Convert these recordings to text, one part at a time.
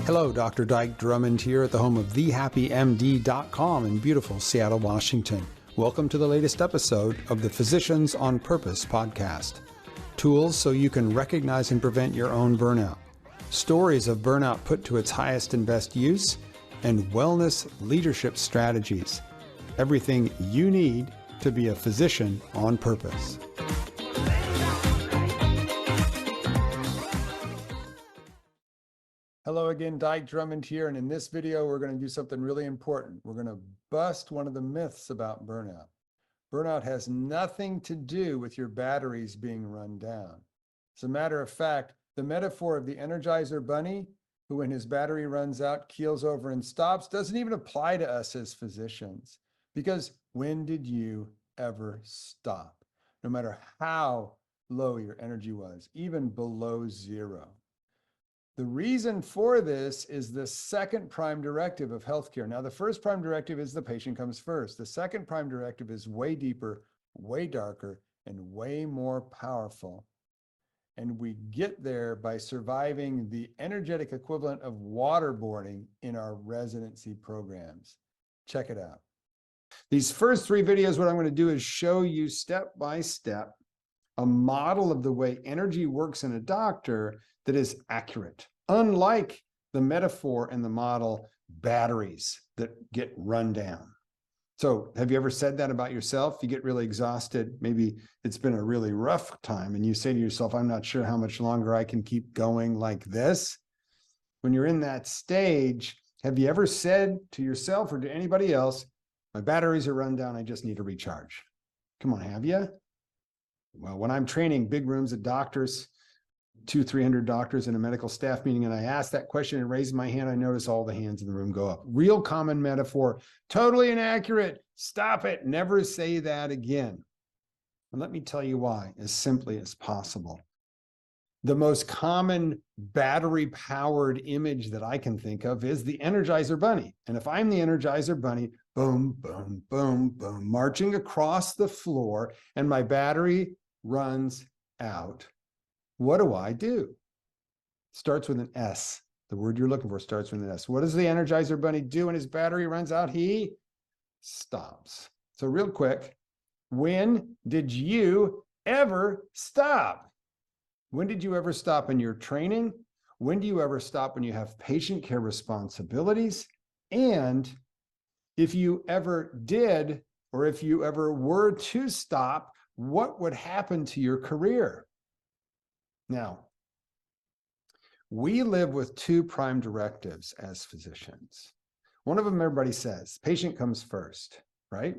Hello, Dr. 𝗘𝗽𝗶𝘀 here at the home of thehappymd.com in beautiful Seattle, Washington. Welcome to the latest episode of the Physicians on Purpose podcast. Tools so you can recognize and prevent your own burnout. Stories of burnout put to its highest and best use, and wellness leadership strategies. Everything you need to be a physician on purpose. Hello again, 𝗘𝗽𝗶𝘀 here, and in this video, we're going to do something really important. We're going to bust one of the myths about burnout. Burnout has nothing to do with your batteries being run down. As a matter of fact, the metaphor of the Energizer Bunny, who when his battery runs out, keels over and stops, doesn't even apply to us as physicians. Because when did you ever stop? No matter how low your energy was, even below zero. The reason for this is the second prime directive of healthcare. Now, the first prime directive is the patient comes first. The second prime directive is way deeper, way darker, and way more powerful. And we get there by surviving the energetic equivalent of waterboarding in our residency programs. Check it out. These first three videos, what I'm going to do is show you step by step a model of the way energy works in a doctor that is accurate, unlike the metaphor and the model batteries that get run down. So have you ever said that about yourself? You get really exhausted. Maybe it's been a really rough time and you say to yourself, I'm not sure how much longer I can keep going like this. When you're in that stage, have you ever said to yourself or to anybody else, my batteries are run down, I just need to recharge? Come on, have you? Well, when I'm training big rooms of doctors, 200-300 doctors in a medical staff meeting, and I ask that question and raise my hand, I notice all the hands in the room go up. Real common metaphor, totally inaccurate. Stop it. Never say that again. And let me tell you why, as simply as possible. The most common battery-powered image that I can think of is the Energizer Bunny. And if I'm the Energizer Bunny, boom, boom, boom, boom, marching across the floor, and my battery runs out, what do? Starts with an S. The word you're looking for starts with an S. What does the Energizer Bunny do when his battery runs out? He stops. So real quick, when did you ever stop? When did you ever stop in your training? When do you ever stop when you have patient care responsibilities? And if you ever did, or if you ever were to stop, what would happen to your career? Now, we live with two prime directives as physicians. One of them, everybody says, patient comes first, right?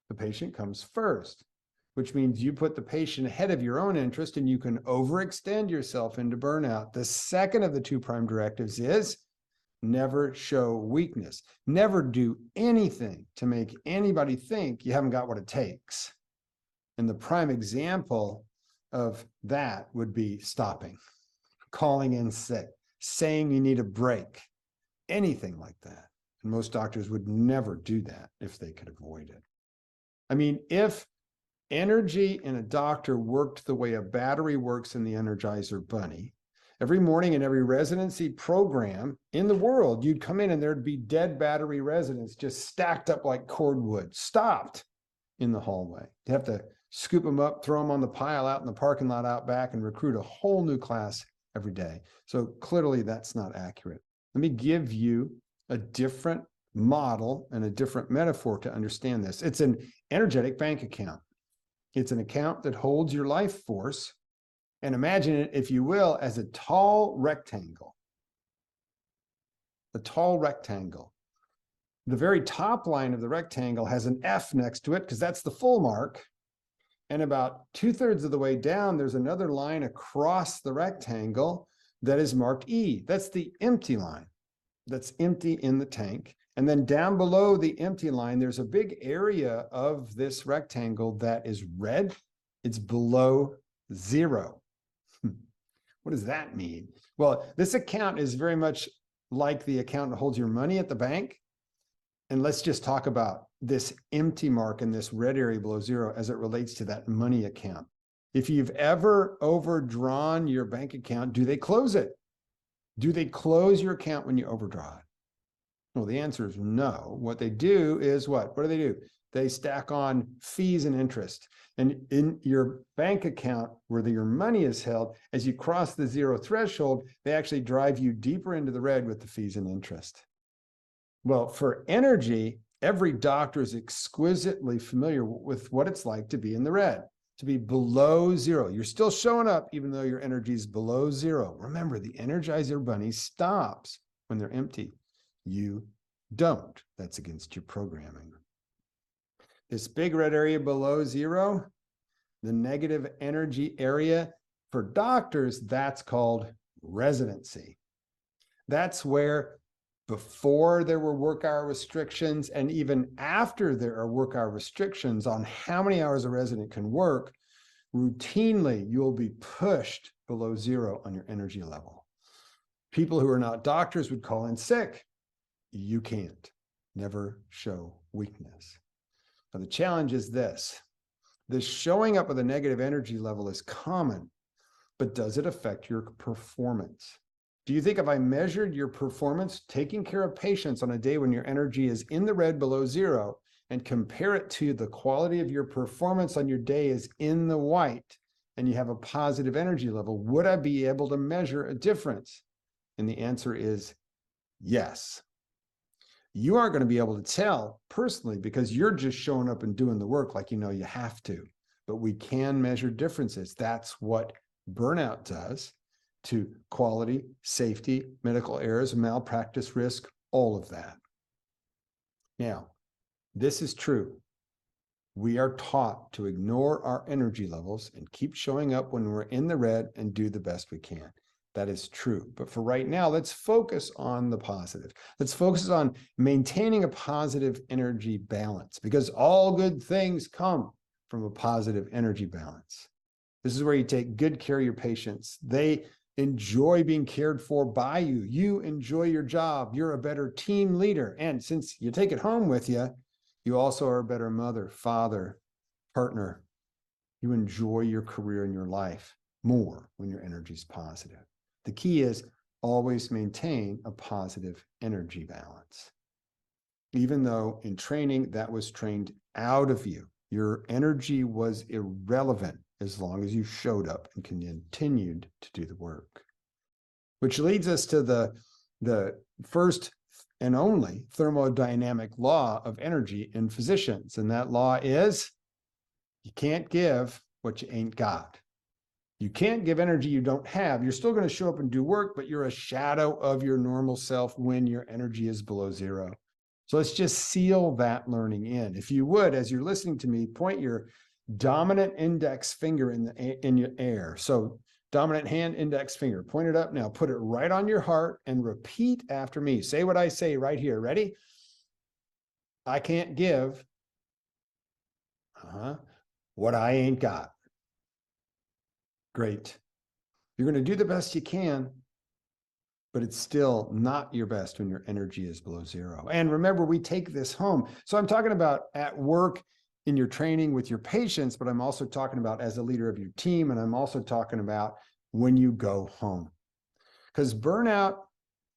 The patient comes first, which means you put the patient ahead of your own interest and you can overextend yourself into burnout. The second of the two prime directives is never show weakness. Never do anything to make anybody think you haven't got what it takes. And the prime example of that would be stopping, calling in sick, saying you need a break, anything like that. And most doctors would never do that if they could avoid it. I mean, if energy in a doctor worked the way a battery works in the Energizer Bunny, every morning in every residency program in the world, you'd come in and there'd be dead battery residents just stacked up like cordwood, stopped in the hallway. You have to scoop them up, throw them on the pile out in the parking lot out back, and recruit a whole new class every day. So clearly that's not accurate. Let me give you a different model and a different metaphor to understand this. It's an energetic bank account. It's an account that holds your life force. And imagine it, if you will, as a tall rectangle. A tall rectangle. The very top line of the rectangle has an F next to it because that's the full mark. And about 2/3 of the way down, there's another line across the rectangle that is marked E. That's the empty line. That's empty in the tank. And then down below the empty line, there's a big area of this rectangle that is red. It's below zero. What does that mean? Well, this account is very much like the account that holds your money at the bank. And let's just talk about this empty mark in this red area below zero as it relates to that money account. If you've ever overdrawn your bank account, do they close it? Do they close your account when you overdraw it? Well, the answer is no. What they do is what? What do? They stack on fees and interest. And in your bank account where your money is held, as you cross the zero threshold, they actually drive you deeper into the red with the fees and interest. Well, for energy, every doctor is exquisitely familiar with what it's like to be in the red, to be below zero. You're still showing up even though your energy is below zero. Remember, the Energizer Bunny stops when they're empty. You don't. That's against your programming. This big red area below zero, the negative energy area, for doctors, that's called residency. That's where before there were work hour restrictions and even after there are work hour restrictions on how many hours a resident can work, routinely you'll be pushed below zero on your energy level. People who are not doctors would call in sick. You can't. Never show weakness. Now, the challenge is this. This showing up with a negative energy level is common, but does it affect your performance? Do you think if I measured your performance taking care of patients on a day when your energy is in the red below zero and compare it to the quality of your performance on your day is in the white and you have a positive energy level, would I be able to measure a difference? And the answer is yes. You aren't going to be able to tell personally because you're just showing up and doing the work like you know you have to. But we can measure differences. That's what burnout does to quality, safety, medical errors, malpractice risk, all of that. Now, this is true. We are taught to ignore our energy levels and keep showing up when we're in the red and do the best we can. That is true. But for right now, let's focus on the positive. Let's focus on maintaining a positive energy balance because all good things come from a positive energy balance. This is where you take good care of your patients. They enjoy being cared for by you. You enjoy your job. You're a better team leader. And since you take it home with you, you also are a better mother, father, partner. You enjoy your career and your life more when your energy is positive. The key is always maintain a positive energy balance. Even though in training that was trained out of you, your energy was irrelevant as long as you showed up and continued to do the work. Which leads us to the first and only thermodynamic law of energy in physicians. And that law is you can't give what you ain't got. You can't give energy you don't have. You're still going to show up and do work, but you're a shadow of your normal self when your energy is below zero. So let's just seal that learning in. If you would, as you're listening to me, point your dominant index finger in your air. So dominant hand, index finger, point it up now, put it right on your heart and repeat after me. Say what I say right here. Ready? I can't give what I ain't got. Great. You're going to do the best you can, but it's still not your best when your energy is below zero. And remember, we take this home. So I'm talking about at work in your training with your patients, but I'm also talking about as a leader of your team. And I'm also talking about when you go home. Because burnout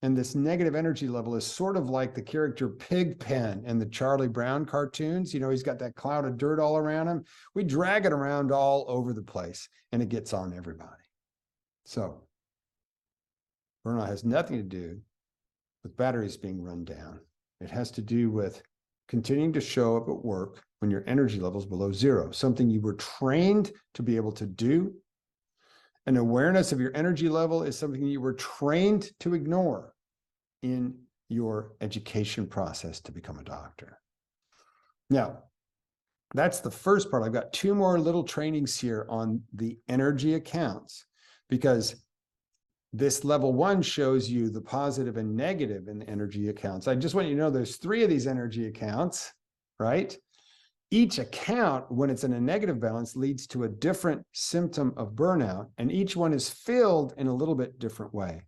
and this negative energy level is sort of like the character Pigpen in the Charlie Brown cartoons. You know, he's got that cloud of dirt all around him. We drag it around all over the place and it gets on everybody. So burnout has nothing to do with batteries being run down. It has to do with continuing to show up at work when your energy level is below zero, something you were trained to be able to do. An awareness of your energy level is something you were trained to ignore in your education process to become a doctor. Now, that's the first part. I've got two more little trainings here on the energy accounts because this level one shows you the positive and negative in the energy accounts. I just want you to know there's 3 of these energy accounts, right? Each account, when it's in a negative balance, leads to a different symptom of burnout, and each one is filled in a little bit different way.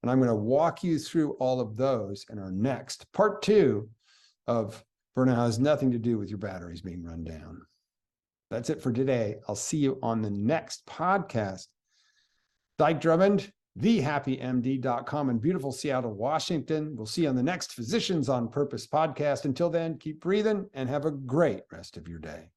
And I'm going to walk you through all of those in our next part 2 of burnout has nothing to do with your batteries being run down. That's it for today. I'll see you on the next podcast. Dyke Drummond, thehappymd.com in beautiful Seattle, Washington. We'll see you on the next Physicians on Purpose podcast. Until then, keep breathing and have a great rest of your day.